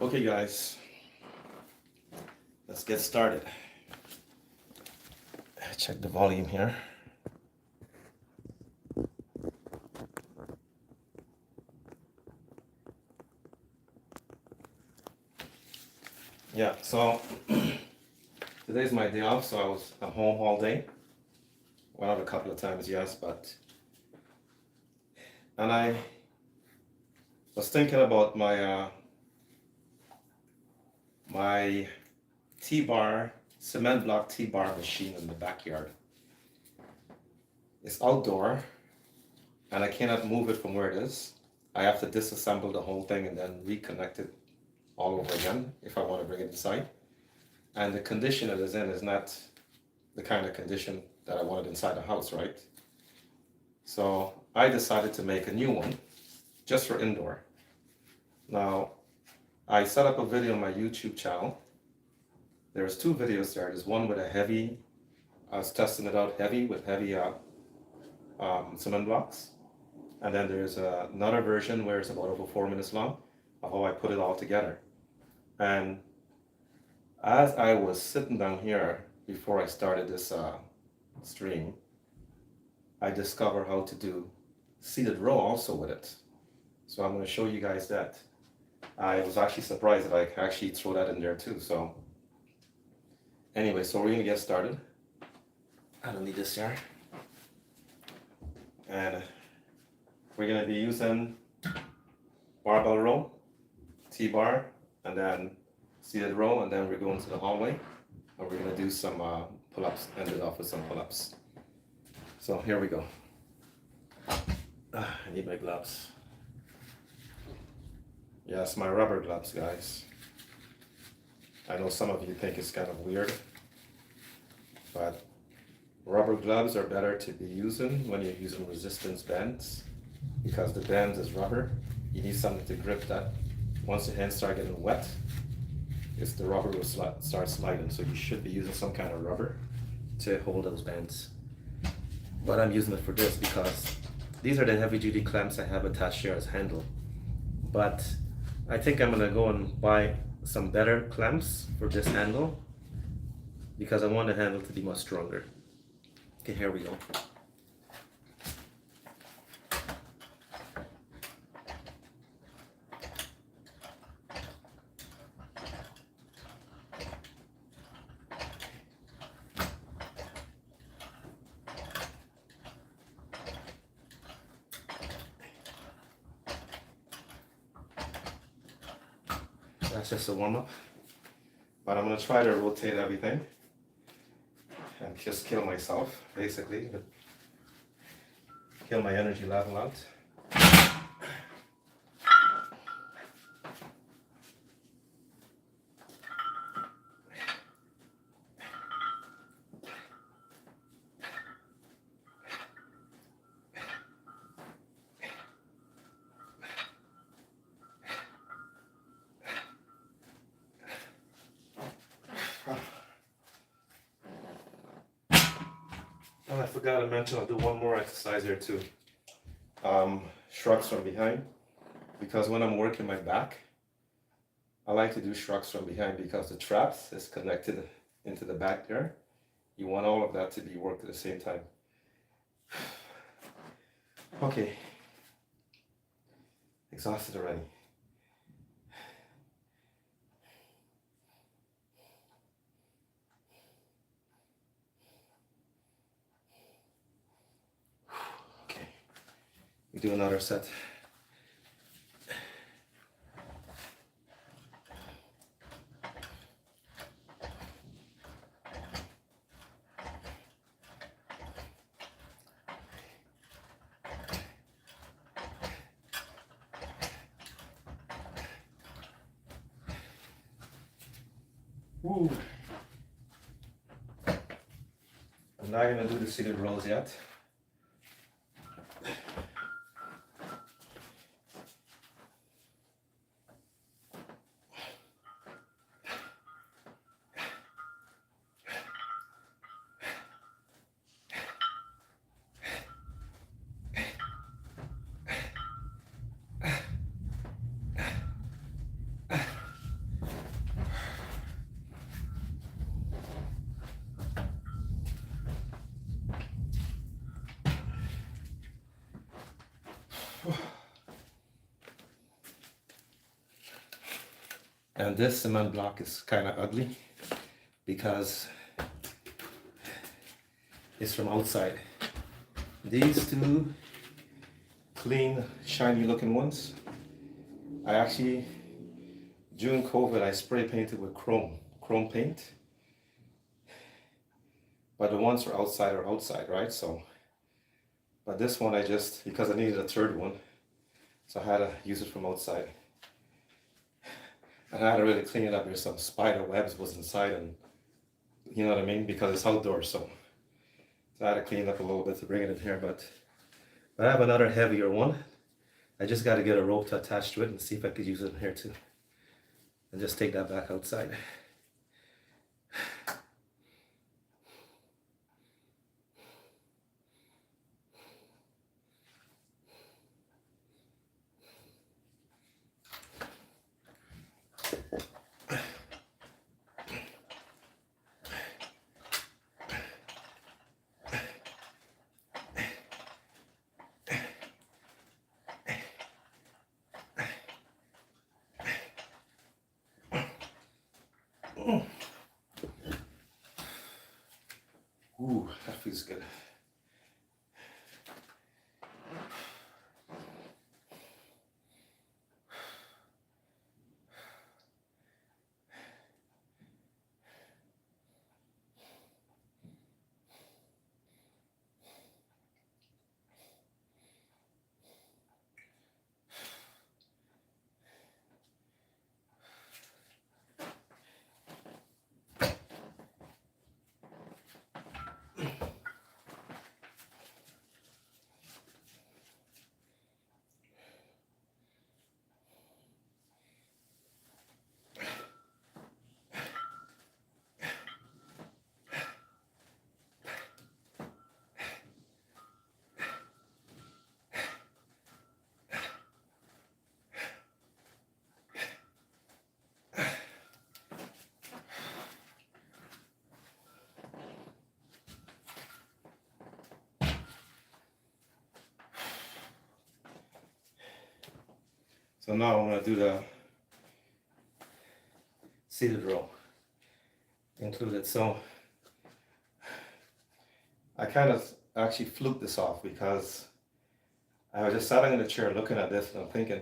Okay, guys, let's get started. Check the volume here. Yeah, so today's my day off, so I was at home all day. Went out a couple of times, yes, and I was thinking about my T-bar, cement block T-bar machine in the backyard. It's outdoor, and I cannot move it from where it is. I have to disassemble the whole thing and then reconnect it all over again if I want to bring it inside. And the condition it is in is not the kind of condition that I wanted inside the house, right? So I decided to make a new one just for indoor. Now, I set up a video on my YouTube channel. There's two videos there. There's one with a heavy, I was testing it out heavy with heavy cement blocks. And then there's another version where it's about over 4 minutes long of how I put it all together. And as I was sitting down here before I started this stream, I discovered how to do seated row also with it. So I'm going to show you guys that. I was actually surprised that I could actually throw that in there too. So anyway, so we're going to get started. I don't need this here. And we're going to be using barbell row, T-bar, and then seated row, and then we're going to the hallway, and we're going to do some pull-ups, end it off with some pull-ups. So here we go. I need my gloves. Yes, my rubber gloves, guys. I know some of you think it's kind of weird, but rubber gloves are better to be using when you're using resistance bands, because the band is rubber. You need something to grip that. Once your hands start getting wet, the rubber will start sliding. So you should be using some kind of rubber to hold those bands. But I'm using it for this because these are the heavy duty clamps I have attached here as handle. But I think I'm gonna go and buy some better clamps for this handle because I want the handle to be much stronger. Okay, here we go. That's just a warm-up, but I'm gonna try to rotate everything and just kill myself, basically, kill my energy level out. And I forgot to mention, I'll do one more exercise here too. Shrugs from behind, because when I'm working my back, I like to do shrugs from behind because the traps is connected into the back there. You want all of that to be worked at the same time. Okay, exhausted already. Okay, we do another set. Woo. I'm not gonna do the seated rows yet. And this cement block is kind of ugly because it's from outside. These two clean, shiny looking ones, I actually, during COVID, I spray painted with chrome paint. But the ones for outside are outside, right? So, but this one I just, because I needed a third one, so I had to use it from outside. And I had to really clean it up. There's some spider webs was inside, and you know what I mean? Because it's outdoors, so I had to clean it up a little bit to bring it in here. But I have another heavier one. I just got to get a rope to attach to it and see if I could use it in here too. And just take that back outside. Ooh, that feels good. So now I'm going to do the seated row included. So I kind of actually fluked this off because I was just sitting in the chair looking at this and I'm thinking,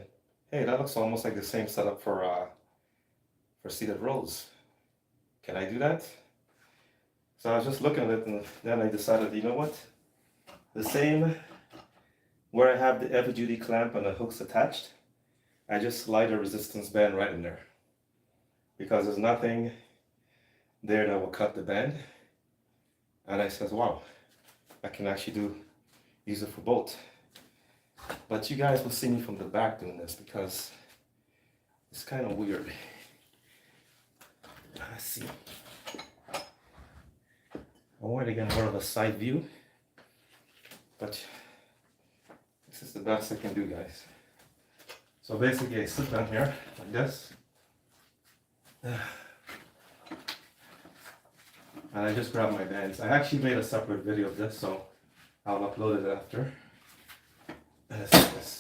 hey, that looks almost like the same setup for seated rows. Can I do that? So I was just looking at it and then I decided, you know what? The same where I have the heavy duty clamp and the hooks attached, I just slide a resistance band right in there because there's nothing there that will cut the band. And I says, wow, I can actually use it for both. But you guys will see me from the back doing this because it's kind of weird. Let's see. I wanted to get more of a side view, but this is the best I can do, guys. So basically I sit down here like this. And I just grab my bands. I actually made a separate video of this, so I'll upload it after. And it's like this.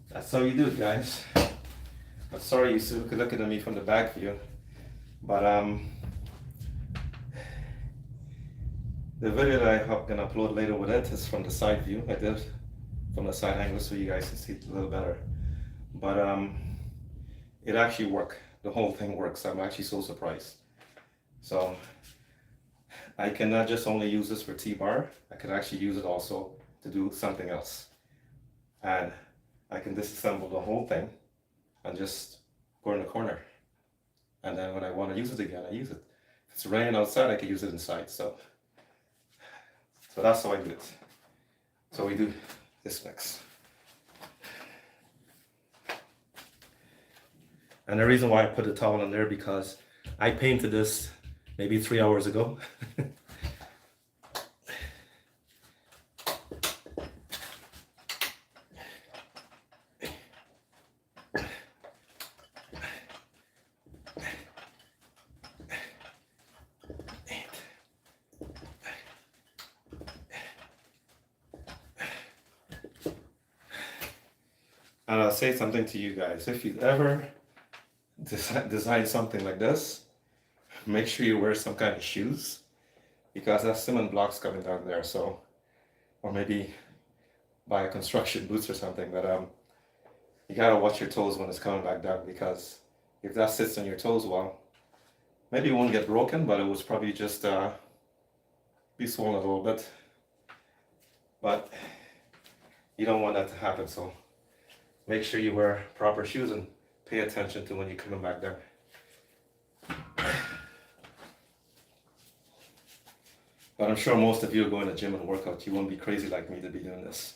That's how you do it, guys. I'm sorry you still could look at me from the back view, but the video that I'm gonna upload later with it is from the side view. I did from the side angle so you guys can see it a little better. But it actually worked. The whole thing works. I'm actually so surprised. So I can not just only use this for T-bar, I can actually use it also to do something else. And I can disassemble the whole thing and just go in the corner. And then when I want to use it again, I use it. If it's raining outside, I can use it inside. So that's how I do it. So we do this next. And the reason why I put the towel in there because I painted this maybe 3 hours ago. And I'll say something to you guys. If you ever design something like this, make sure you wear some kind of shoes, because that's cement blocks coming down there. So, or maybe buy construction boots or something. But you gotta watch your toes when it's coming back down, because if that sits on your toes, well, maybe it won't get broken, but it was probably just be swollen a little bit. But you don't want that to happen. So make sure you wear proper shoes and pay attention to when you're coming back down. But I'm sure most of you are going to gym and work out. You won't be crazy like me to be doing this.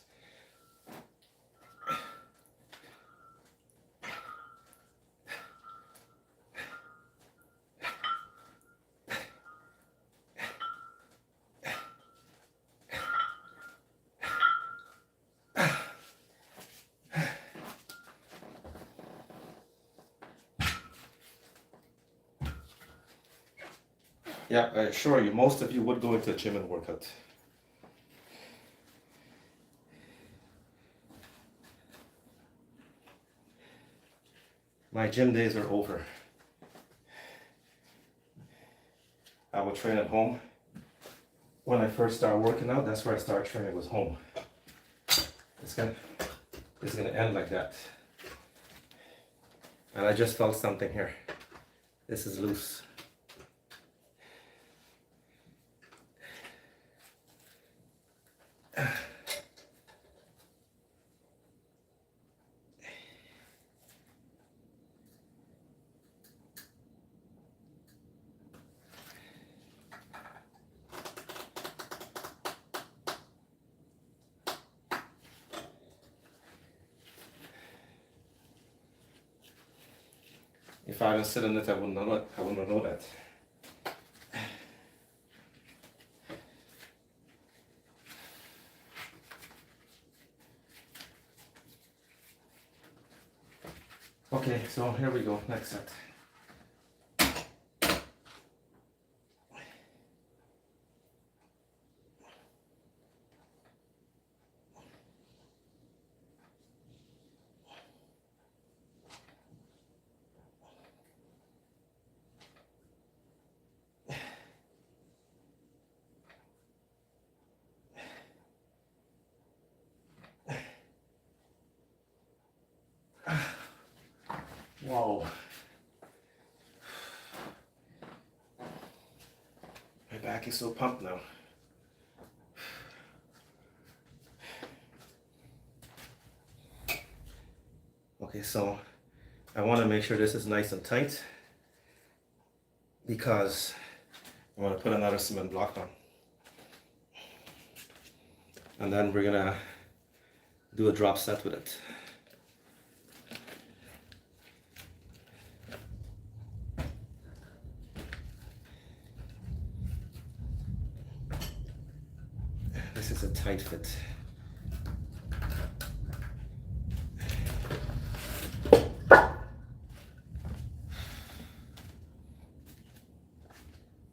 Yeah, I assure you, most of you would go into a gym and work out. My gym days are over. I would train at home. When I first started working out, that's where I started training, was home. It's gonna end like that. And I just felt something here. This is loose. If I didn't sit in it, I wouldn't know it. I wouldn't know that. Okay, so here we go, next set. Whoa. My back is so pumped now. Okay, so I want to make sure this is nice and tight, because I want to put another cement block on. And then we're gonna do a drop set with it. This is a tight fit.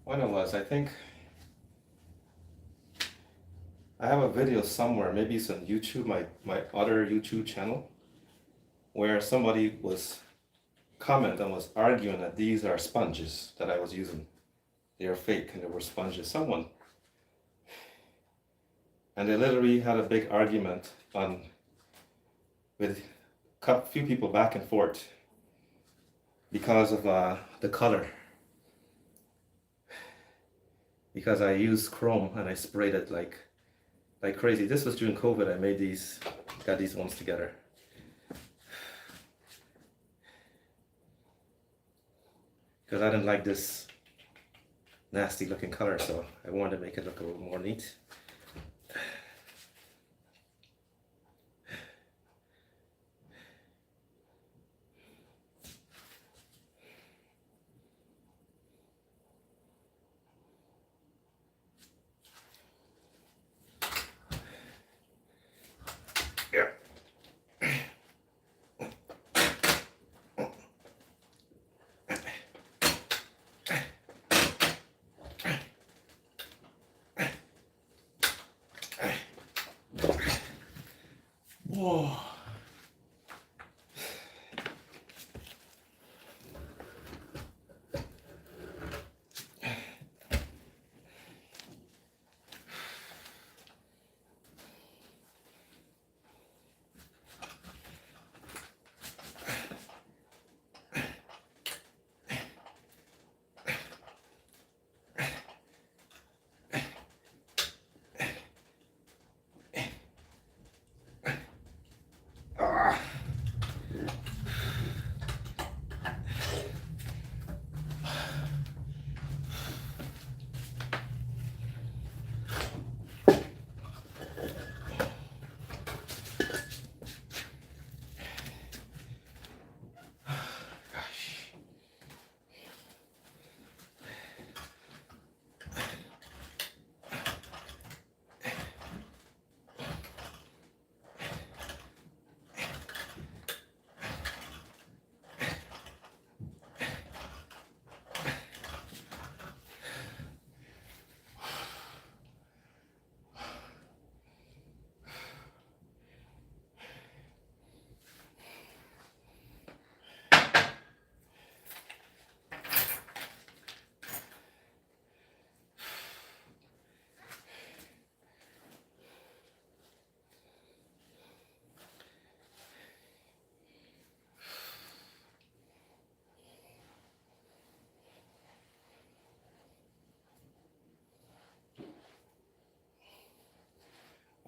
When it was, I think I have a video somewhere, maybe it's on YouTube, my other YouTube channel, where somebody was commenting and was arguing that these are sponges that I was using. They are fake and they were sponges. Someone. And they literally had a big argument with a few people back and forth because of the color. Because I used chrome and I sprayed it like crazy. This was during COVID. I made these, got these ones together. Because I didn't like this nasty looking color, so I wanted to make it look a little more neat.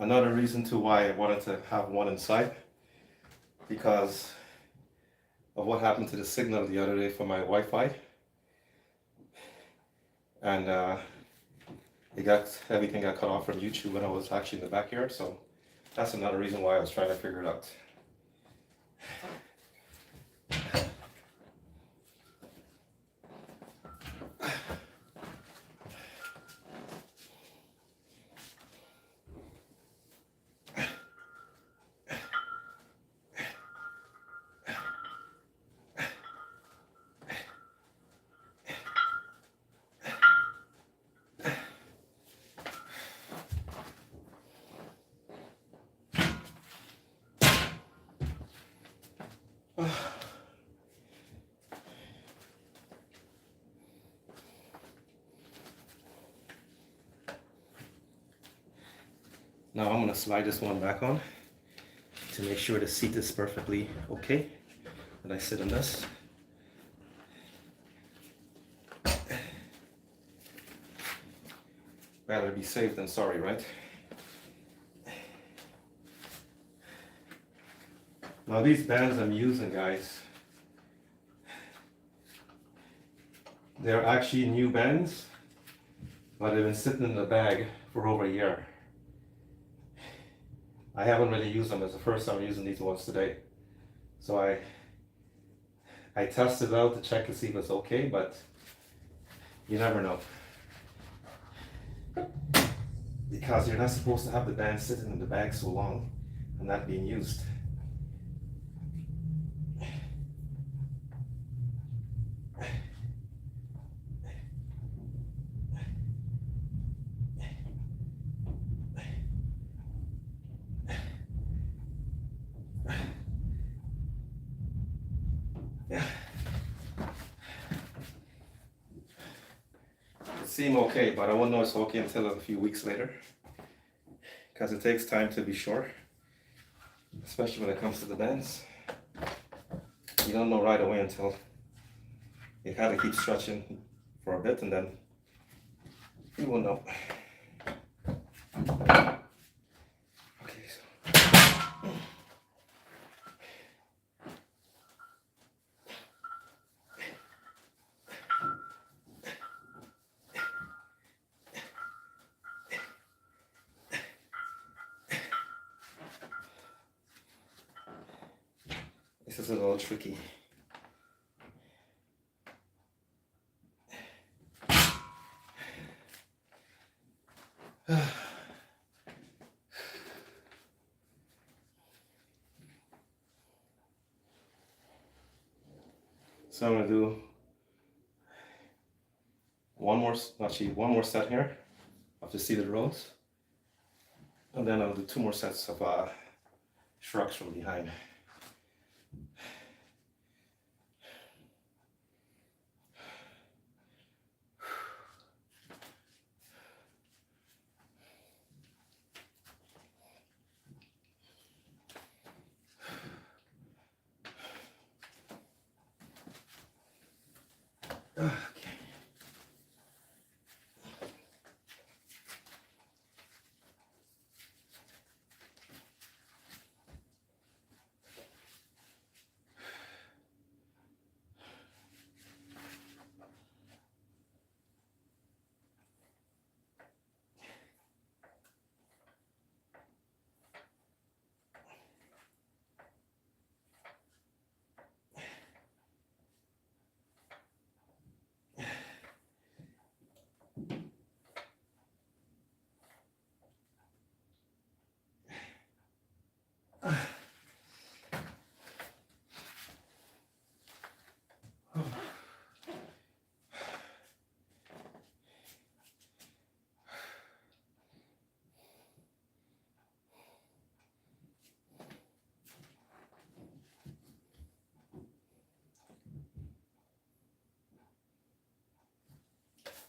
Another reason to why I wanted to have one inside, because of what happened to the signal the other day for my Wi-Fi, and everything got cut off from YouTube when I was actually in the backyard. So that's another reason why I was trying to figure it out. Now I'm going to slide this one back on to make sure the seat is perfectly okay when I sit on this. Rather be safe than sorry, right? Now these bands I'm using, guys, they're actually new bands, but they've been sitting in the bag for over a year. I haven't really used them. It's the first time I'm using these ones today. So I tested out to check to see if it's okay, but you never know. Because you're not supposed to have the band sitting in the bag so long and not being used. Seem okay, but I won't know it's okay until a few weeks later, because it takes time to be sure, especially when it comes to the bands. You don't know right away until you kind of keep stretching for a bit, and then you will know. Okay, so this is a little tricky. So I'm gonna do one more set here of the seated rows, and then I'll do 2 more sets of shrugs from behind. Okay.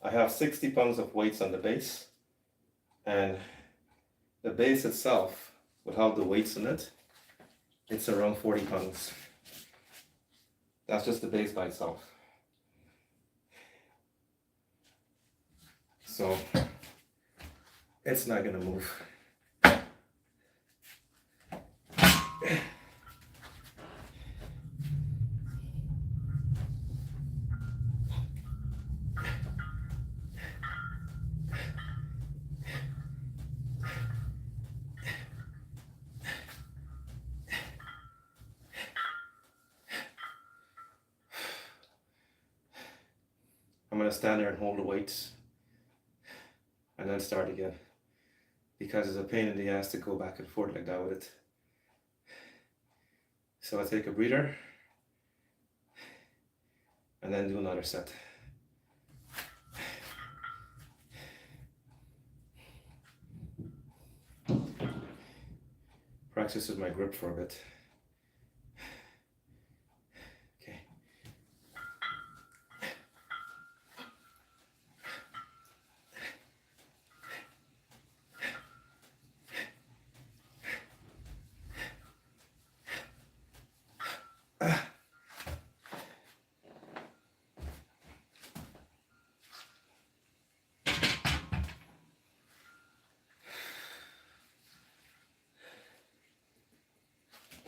I have 60 pounds of weights on the base, and the base itself, without the weights in it, it's around 40 pounds. That's just the base by itself. So it's not gonna move. gonna stand there and hold the weights and then start again. Because it's a pain in the ass to go back and forth like that with it. So I take a breather and then do another set. Practice with my grip for a bit. Okay.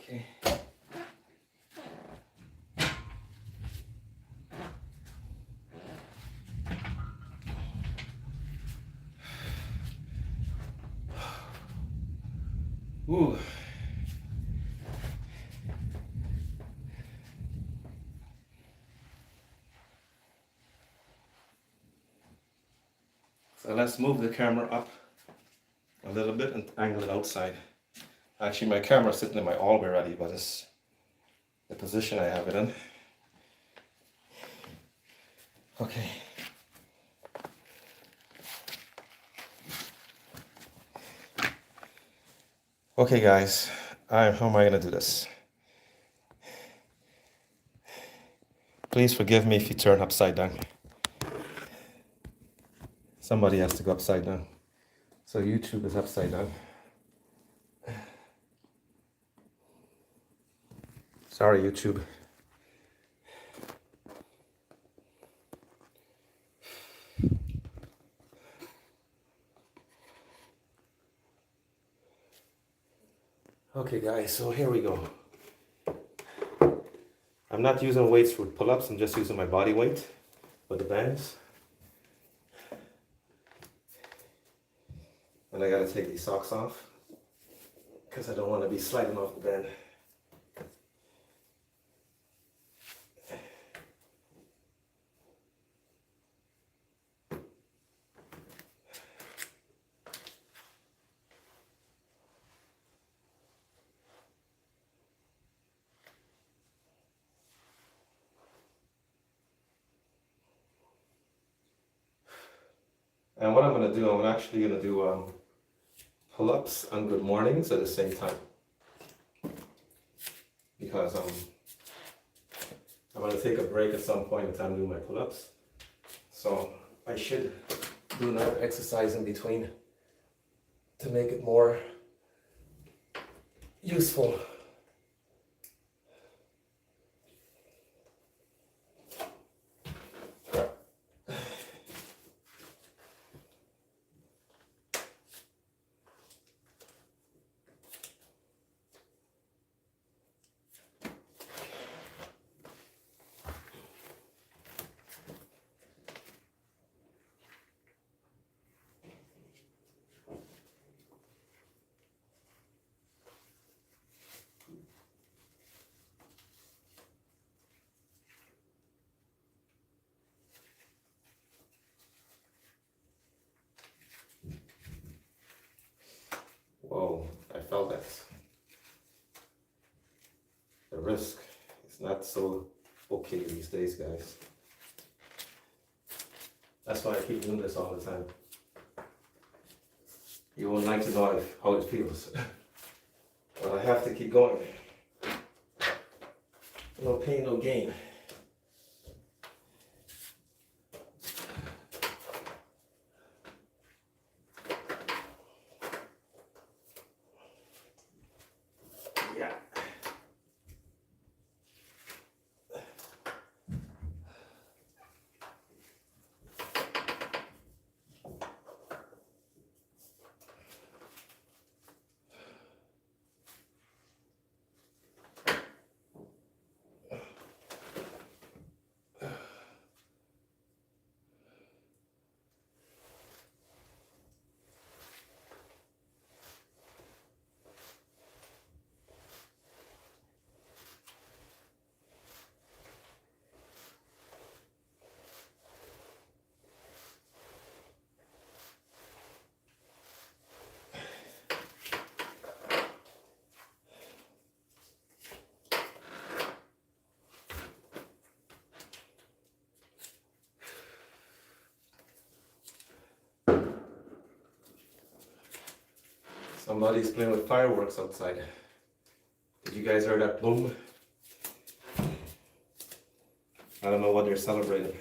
Okay. Ooh. So let's move the camera up a little bit and angle it outside. Actually, my camera's sitting in my all already, but it's the position I have it in. Okay. Okay, guys, how am I gonna do this? Please forgive me if you turn upside down. Somebody has to go upside down. So YouTube is upside down. Sorry, YouTube. Okay, guys, so here we go. I'm not using weights for pull-ups, I'm just using my body weight for the bands. And I gotta take these socks off because I don't want to be sliding off the band. And what I'm going to do, I'm actually going to do pull-ups and good mornings at the same time. Because I'm going to take a break at some point in time doing my pull-ups. So I should do another exercise in between to make it more useful. Whoa, I felt that. The risk is not so okay these days, guys. That's why I keep doing this all the time. You won't like to know how it feels. But I have to keep going. No pain, no gain. Yeah. Somebody's playing with fireworks outside. Did you guys hear that boom? I don't know what they're celebrating.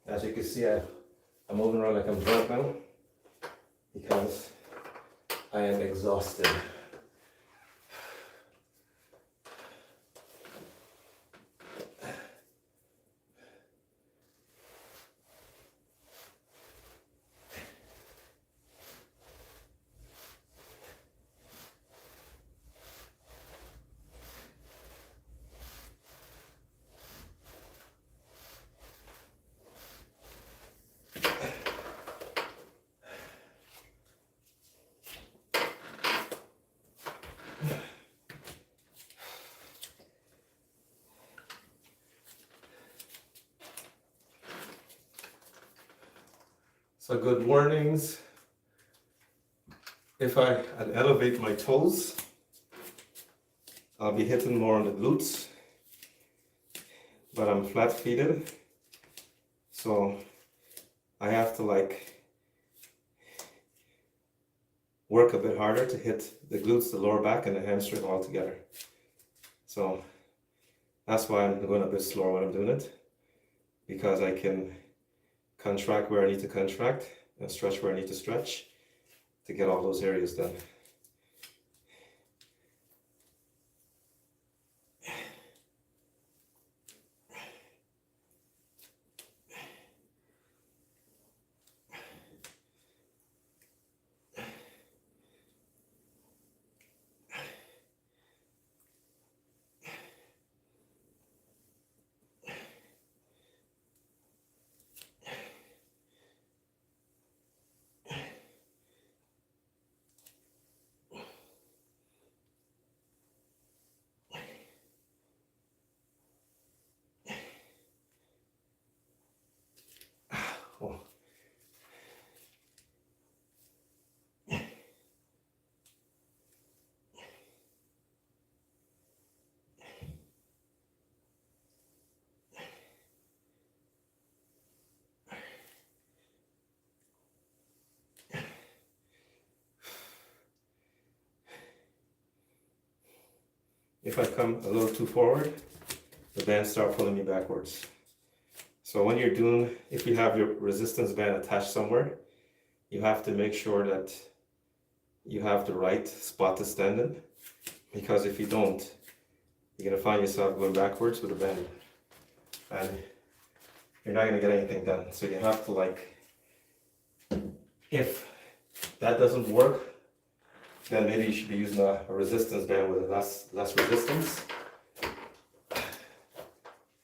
As you can see, I'm moving around like I'm drunk now because I am exhausted. So good mornings. If I'd elevate my toes, I'll be hitting more on the glutes, but I'm flat-feeted, so I have to like work a bit harder to hit the glutes, the lower back, and the hamstring all together. So that's why I'm going a bit slower when I'm doing it, because I can contract where I need to contract and stretch where I need to stretch to get all those areas done. Oh. If I come a little too forward, the bands start pulling me backwards. So when you're doing, if you have your resistance band attached somewhere, you have to make sure that you have the right spot to stand in, because if you don't, you're gonna find yourself going backwards with a band, and you're not gonna get anything done. So you have to like, if that doesn't work, then maybe you should be using a resistance band with less resistance.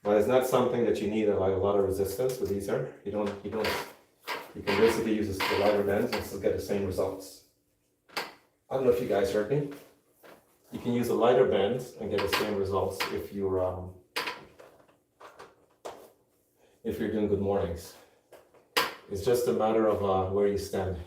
But it's not something that you need like a lot of resistance with these are. You can basically use the lighter bands and still get the same results. I don't know if you guys heard me. You can use a lighter band and get the same results if you're doing good mornings. It's just a matter of where you stand.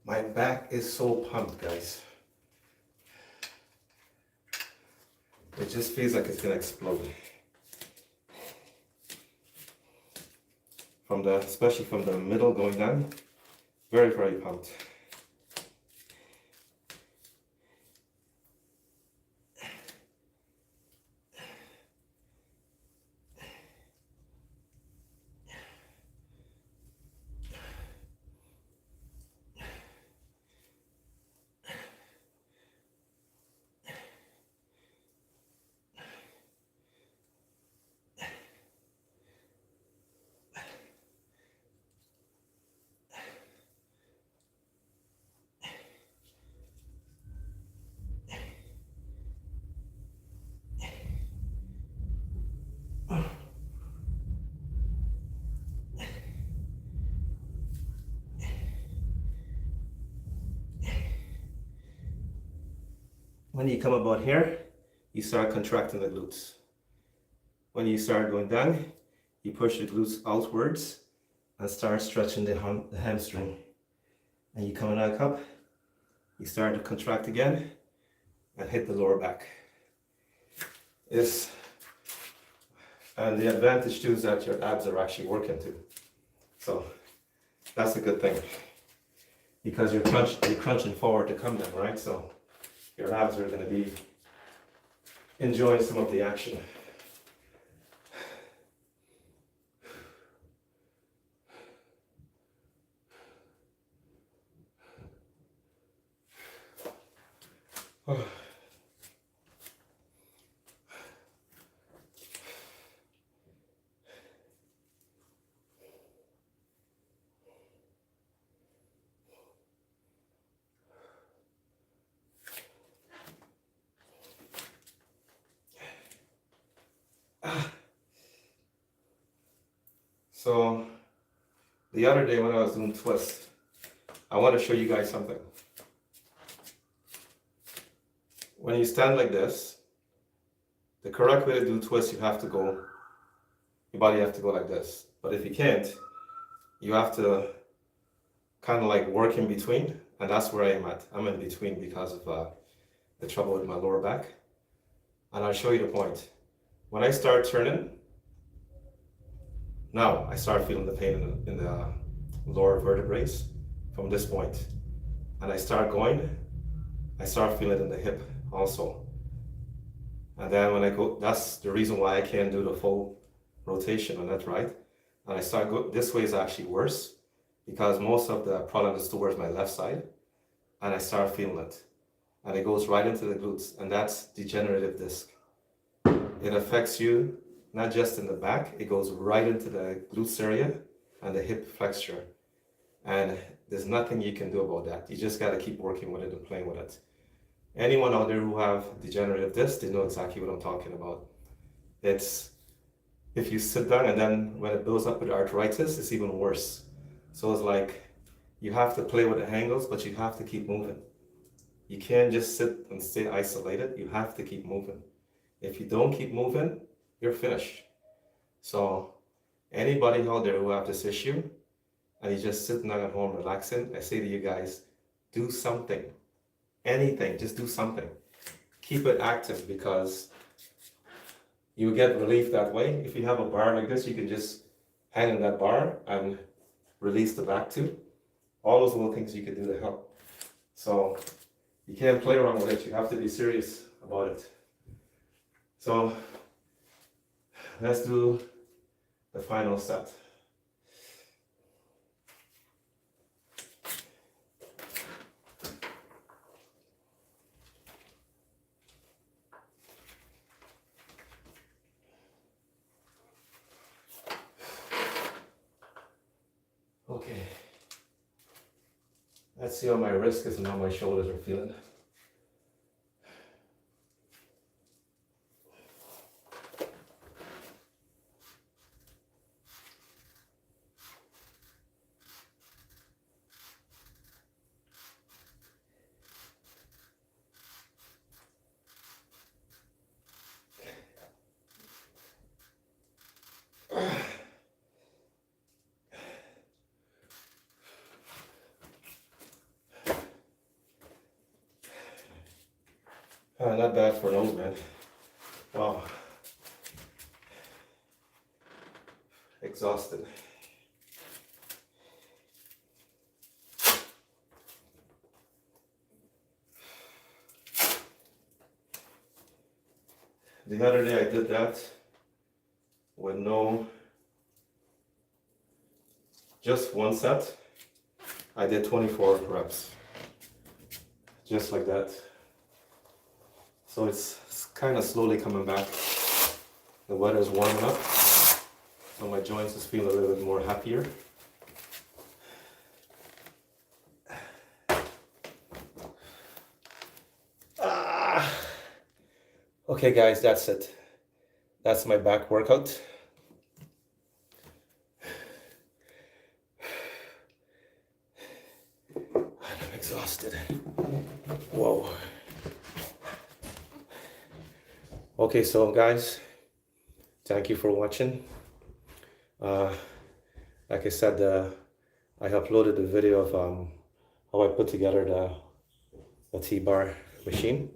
My back is so pumped, guys. It just feels like it's gonna explode. Especially from the middle going down, very, very pumped. When you come about here, you start contracting the glutes. When you start going down, you push the glutes outwards and start stretching the hamstring. And you come back up, you start to contract again and hit the lower back. And the advantage too is that your abs are actually working too. So that's a good thing because you're crunching forward to come down, right? So your abs are going to be enjoying some of the action. So the other day when I was doing twists, I want to show you guys something. When you stand like this, the correct way to do twists, your body have to go like this. But if you can't, you have to kind of like work in between, and that's where I am at. I'm in between because of the trouble with my lower back. And I'll show you the point. When I start turning, now I start feeling the pain in the lower vertebrae from this point. And I start going, I start feeling it in the hip also. And then when I go, that's the reason why I can't do the full rotation on that, right? And I start go, this way is actually worse because most of the problem is towards my left side. And I start feeling it. And it goes right into the glutes, and that's degenerative disc. It affects you not just in the back, it goes right into the glutes area and the hip flexure. And there's nothing you can do about that. You just gotta keep working with it and playing with it. Anyone out there who have degenerative disc, they know exactly what I'm talking about. It's, if you sit down and then when it builds up with arthritis, it's even worse. So it's like, you have to play with the angles, but you have to keep moving. You can't just sit and stay isolated, you have to keep moving. If you don't keep moving, you're finished. So anybody out there who have this issue and you're just sitting down at home relaxing, I say to you guys, do something. Anything, just do something. Keep it active because you get relief that way. If you have a bar like this, you can just hang on that bar and release the back too. All those little things you can do to help. So you can't play around with it, you have to be serious about it. So let's do the final set. Okay. Let's see how my wrist is and how my shoulders are feeling. Not bad for nose, man. Wow. Exhausted. The other day I did that with just one set. I did 24 reps. Just like that. So it's kind of slowly coming back. The weather's warming up. So my joints just feel a little bit more happier. Okay guys, that's it. That's my back workout. I'm exhausted. Whoa. Okay, so guys, thank you for watching. Like I said, I uploaded a video of how I put together the T-bar machine.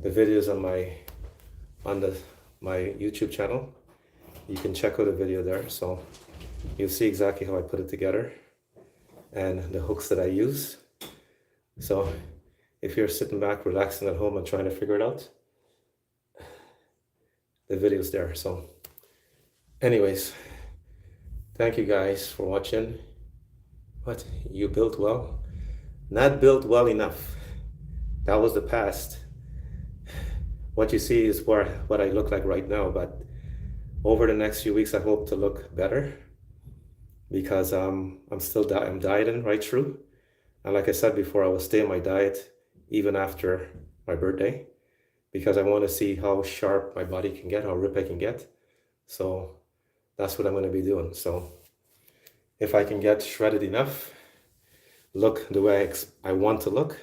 The video is on my YouTube channel. You can check out the video there, so you'll see exactly how I put it together and the hooks that I use. So if you're sitting back, relaxing at home and trying to figure it out, the video's there. So anyways, thank you guys for watching. What? You built well? Not built well enough. That was the past. What you see is what I look like right now, but over the next few weeks, I hope to look better because I'm dieting right through. And like I said before, I will stay on my diet even after my birthday because I want to see how sharp my body can get, how ripped I can get. So that's what I'm going to be doing. So if I can get shredded enough, look the way I want to look,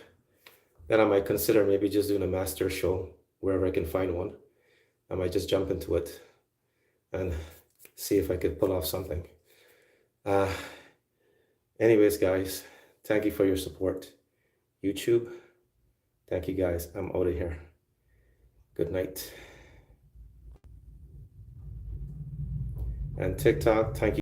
then I might consider maybe just doing a master show wherever I can find one. I might just jump into it and see if I could pull off something. Anyways, guys, thank you for your support. YouTube, thank you guys. I'm out of here. Good night. And TikTok, thank you.